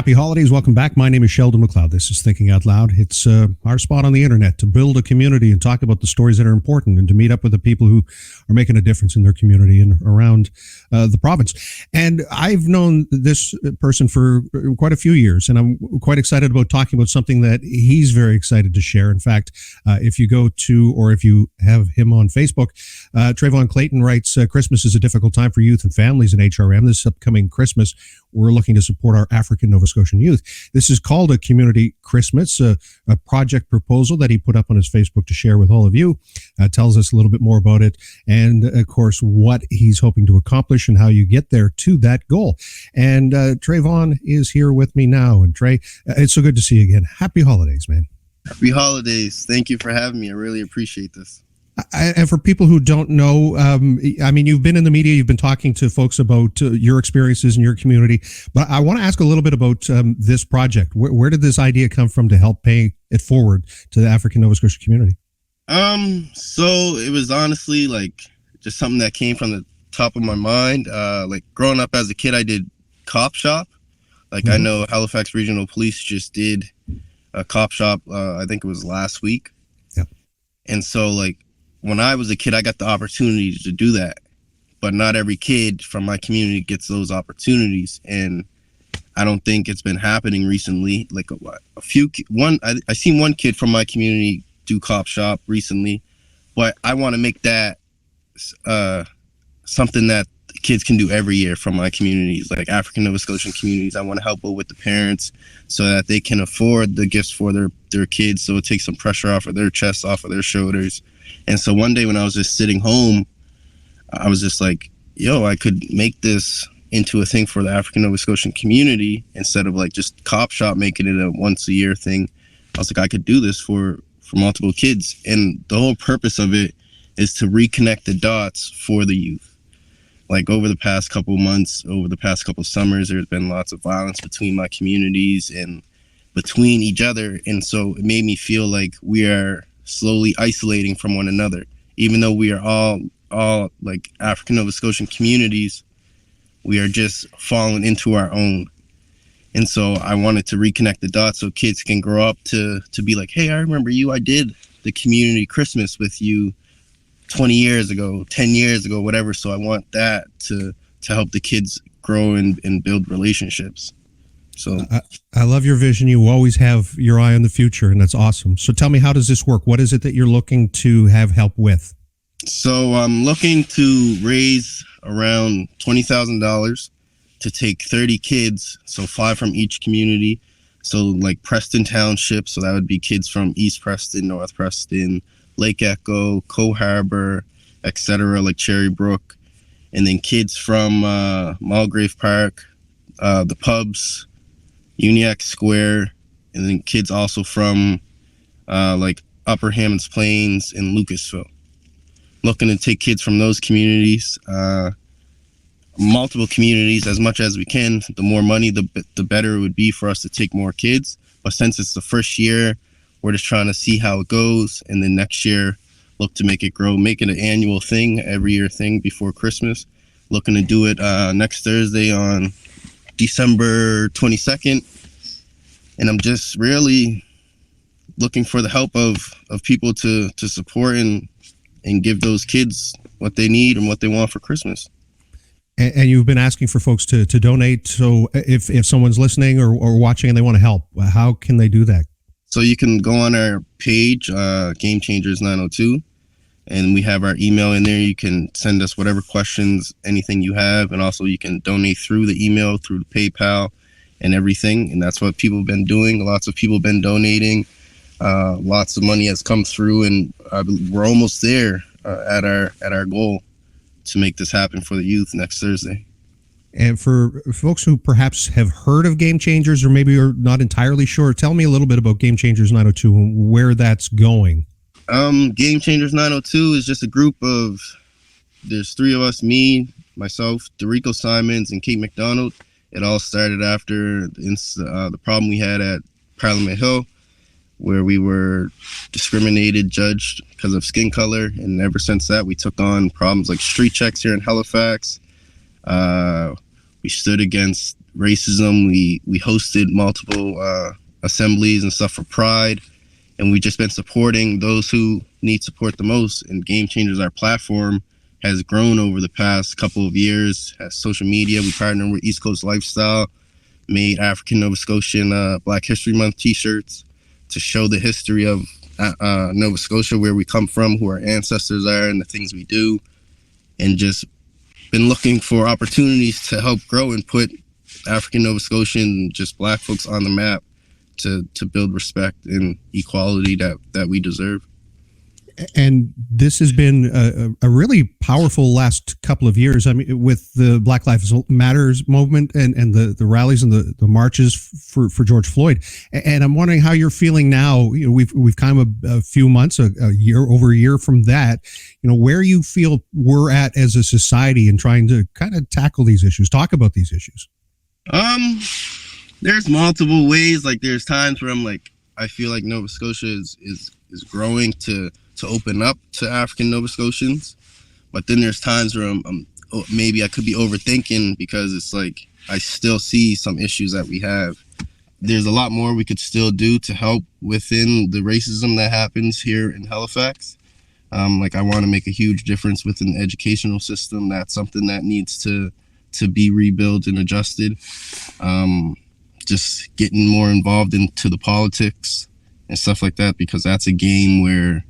Happy holidays. Welcome back. My name is Sheldon McLeod. This is Thinking Out Loud. It's our spot on the internet to build a community and talk about the stories that are important and to meet up with the people who are making a difference in their community and around the province. And I've known this person for quite a few years, and I'm quite excited about talking about something that he's very excited to share. In fact, if you go to, or if you have him on Facebook, Trayvone Clayton writes, Christmas is a difficult time for youth and families in HRM. This upcoming Christmas, we're looking to support our African Nova Scotian youth. This is called a Community Christmas, a project proposal that he put up on his Facebook to share with all of you. Tells us a little bit more about it and, of course, what he's hoping to accomplish and how you get there to that goal. And Trayvone is here with me now. And Trey, it's so good to see you again. Happy holidays, man. Happy holidays. Thank you for having me. I really appreciate this. And for people who don't know, I mean, you've been in the media, you've been talking to folks about your experiences in your community, but I want to ask a little bit about this project. Where did this idea come from to help pay it forward to the African Nova Scotian community? So it was honestly like just something that came from the top of my mind. Like growing up as a kid, I did CopShop. Like I know Halifax Regional Police just did a CopShop. I think it was last week. Yep. And so like, when I was a kid, I got the opportunity to do that, but not every kid from my community gets those opportunities. And I don't think it's been happening recently. Like I seen one kid from my community do CopShop recently, but I want to make that something that kids can do every year from my communities, like African Nova Scotian communities. I want to help with the parents so that they can afford the gifts for their kids. So it takes some pressure off of their chests, off of their shoulders. And so one day when I was just sitting home, I was just like, yo, I could make this into a thing for the African Nova Scotian community instead of like just CopShop making it a once a year thing. I was like, I could do this for multiple kids. And the whole purpose of it is to reconnect the dots for the youth. Like over the past couple months, over the past couple summers, there's been lots of violence between my communities and between each other. And so it made me feel like we are slowly isolating from one another, even though we are all like African Nova Scotian communities. We are just falling into our own. And so I wanted to reconnect the dots so kids can grow up to be like, hey, I remember you. I did the community Christmas with you 20 years ago, 10 years ago, whatever. So I want that to help the kids grow and build relationships. So I love your vision. You always have your eye on the future, and that's awesome. So tell me, how does this work? What is it that you're looking to have help with? So I'm looking to raise around $20,000 to take 30 kids, so 5 from each community. So like Preston Township, so that would be kids from East Preston, North Preston, Lake Echo, Co-Harbor, etc., like Cherry Brook. And then kids from Mulgrave Park, the pubs, Uniacke Square, and then kids also from like Upper Hammonds Plains and Lucasville. Looking to take kids from those communities, multiple communities, as much as we can. The more money, the better it would be for us to take more kids. But since it's the first year, we're just trying to see how it goes, and then next year look to make it grow, make it an annual thing, every year thing before Christmas. Looking to do it next Thursday on December 22nd, and I'm just really looking for the help of people to support and give those kids what they need and what they want for Christmas. And you've been asking for folks to donate. So if someone's listening or watching and they want to help, how can they do that? So you can go on our page, Game Changers 902, and we have our email in there. You can send us whatever questions, anything you have, and also you can donate through the email, through the PayPal, and everything. And that's what people have been doing. Lots of people have been donating. Lots of money has come through, and we're almost there at our goal to make this happen for the youth next Thursday. And for folks who perhaps have heard of Game Changers or maybe are not entirely sure, tell me a little bit about Game Changers 902 and where that's going. Game Changers 902 is just a group of, there's 3 of us, me, myself, Dorico Simons, and Kate McDonald. It all started after the problem we had at Parliament Hill, where we were discriminated, judged because of skin color. And ever since that, we took on problems like street checks here in Halifax. We stood against racism. We hosted multiple assemblies and stuff for Pride, and we've just been supporting those who need support the most. And Game Changers, our platform, has grown over the past couple of years. Has social media. We partnered with East Coast Lifestyle, made African Nova Scotian Black History Month t-shirts to show the history of Nova Scotia, where we come from, who our ancestors are, and the things we do, and just been looking for opportunities to help grow and put African Nova Scotian, just Black folks on the map to build respect and equality that we deserve. And this has been a really powerful last couple of years. I mean, with the Black Lives Matters movement and the rallies and the marches for George Floyd. And I'm wondering how you're feeling now. You know, we've come a few months, a year, over a year from that. You know, where you feel we're at as a society in trying to kind of tackle these issues, talk about these issues. There's multiple ways. Like, there's times where I'm like, I feel like Nova Scotia is growing to open up to African Nova Scotians, but then there's times where maybe I could be overthinking, because it's like I still see some issues that we have. There's a lot more we could still do to help within the racism that happens here in Halifax. Like, I want to make a huge difference within the educational system. That's something that needs to be rebuilt and adjusted. Just getting more involved into the politics and stuff like that, because that's a game where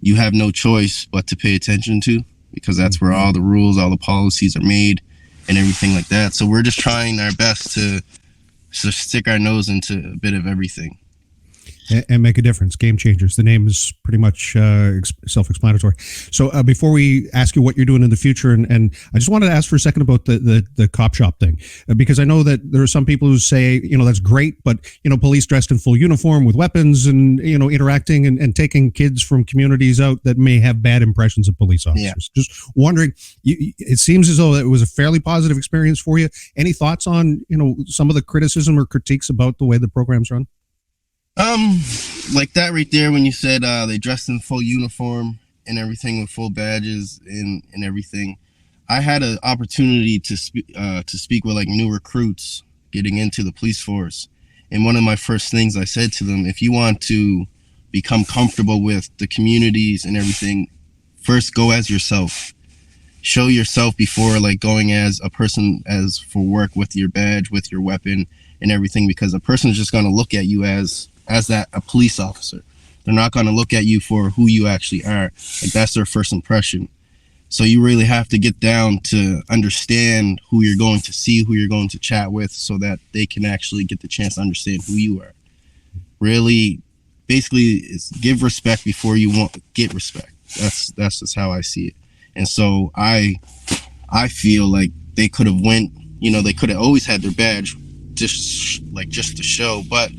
you have no choice but to pay attention to, because that's where all the rules, all the policies are made and everything like that. So we're just trying our best to stick our nose into a bit of everything. And make a difference. Game Changers. The name is pretty much self-explanatory. So before we ask you what you're doing in the future, and I just wanted to ask for a second about the CopShop thing, because I know that there are some people who say, you know, that's great, but, you know, police dressed in full uniform with weapons and, you know, interacting and taking kids from communities out that may have bad impressions of police officers. Yeah. Just wondering, it seems as though it was a fairly positive experience for you. Any thoughts on, you know, some of the criticism or critiques about the way the program's run? Like that right there, when you said they dressed in full uniform and everything with full badges and everything. I had an opportunity to speak with like new recruits getting into the police force, and one of my first things I said to them, if you want to become comfortable with the communities and everything, first go as yourself. Show yourself before like going as a person as for work with your badge, with your weapon and everything, because a person is just going to look at you as a police officer. They're not going to look at you for who you actually are. Like, that's their first impression. So you really have to get down to understand who you're going to see, who you're going to chat with, so that they can actually get the chance to understand who you are. Really, basically, is give respect before you get respect. That's just how I see it. And so I feel like they could have went, you know, they could have always had their badge just to show, but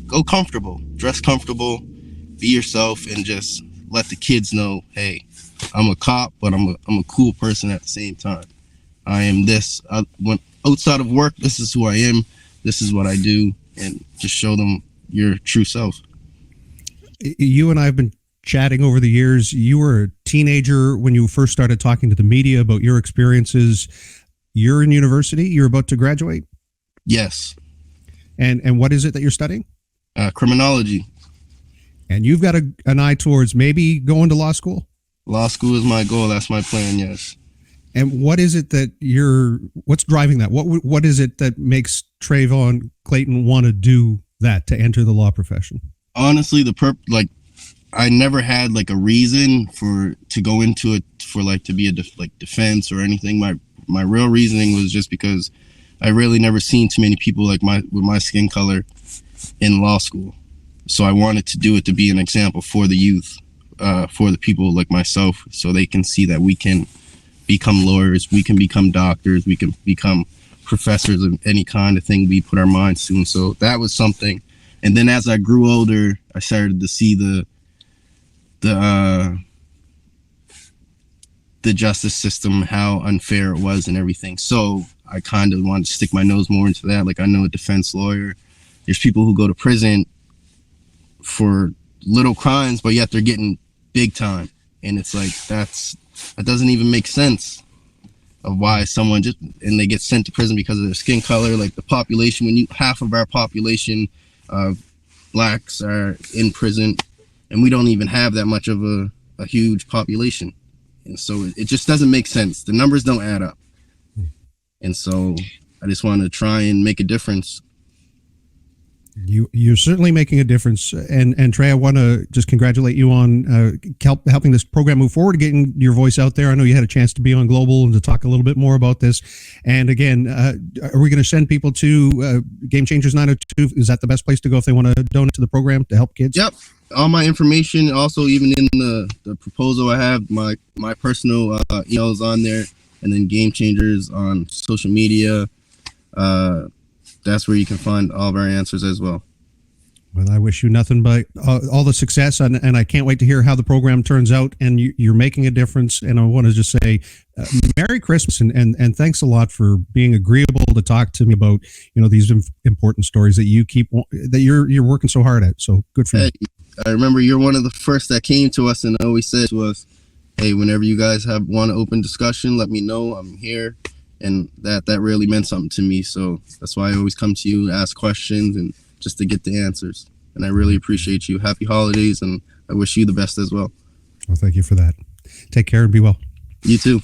go comfortable, dress comfortable, be yourself, and just let the kids know, hey, I'm a cop, but I'm a cool person at the same time. I am this. When outside of work, this is who I am. This is what I do, and just show them your true self. You and I have been chatting over the years. You were a teenager when you first started talking to the media about your experiences. You're in university. You're about to graduate. Yes. And what is it that you're studying? Criminology. And you've got an eye towards maybe going to law school? Law school is my goal. That's my plan, yes. And what is it that what's driving that? What is it that makes Trayvone Clayton want to do that, to enter the law profession? Honestly, I never had like a reason to go into it for like to be a defense or anything. My real reasoning was just because I really never seen too many people like with my skin color in law school. So I wanted to do it to be an example for the youth, for the people like myself, so they can see that we can become lawyers, we can become doctors, we can become professors of any kind of thing we put our minds to. And so that was something. And then as I grew older, I started to see the justice system, how unfair it was and everything. So I kind of wanted to stick my nose more into that. Like, I know a defense lawyer, there's people who go to prison for little crimes, but yet they're getting big time. And it's like, that doesn't even make sense. of why someone and they get sent to prison because of their skin color. Like the population, half of our population of blacks are in prison, and we don't even have that much of a huge population. And so it just doesn't make sense. The numbers don't add up. And so I just want to try and make a difference. You're certainly making a difference, and Trey, I want to just congratulate you on helping this program move forward, getting your voice out there. I know you had a chance to be on Global and to talk a little bit more about this. And again, are we going to send people to Game Changers 902? Is that the best place to go if they want to donate to the program to help kids? Yep. All my information, also even in the proposal I have, my personal emails on there, and then Game Changers on social media. That's where you can find all of our answers as well. Well, I wish you nothing but all the success, and I can't wait to hear how the program turns out, and you're making a difference. And I want to just say Merry Christmas, and thanks a lot for being agreeable to talk to me about, these important stories that you're working so hard at. So good for you. I remember you're one of the first that came to us and always said to us, hey, whenever you guys want an open discussion, let me know. I'm here. And that really meant something to me. So that's why I always come to you, ask questions, and just to get the answers. And I really appreciate you. Happy holidays, and I wish you the best as well. Well, thank you for that. Take care and be well. You too.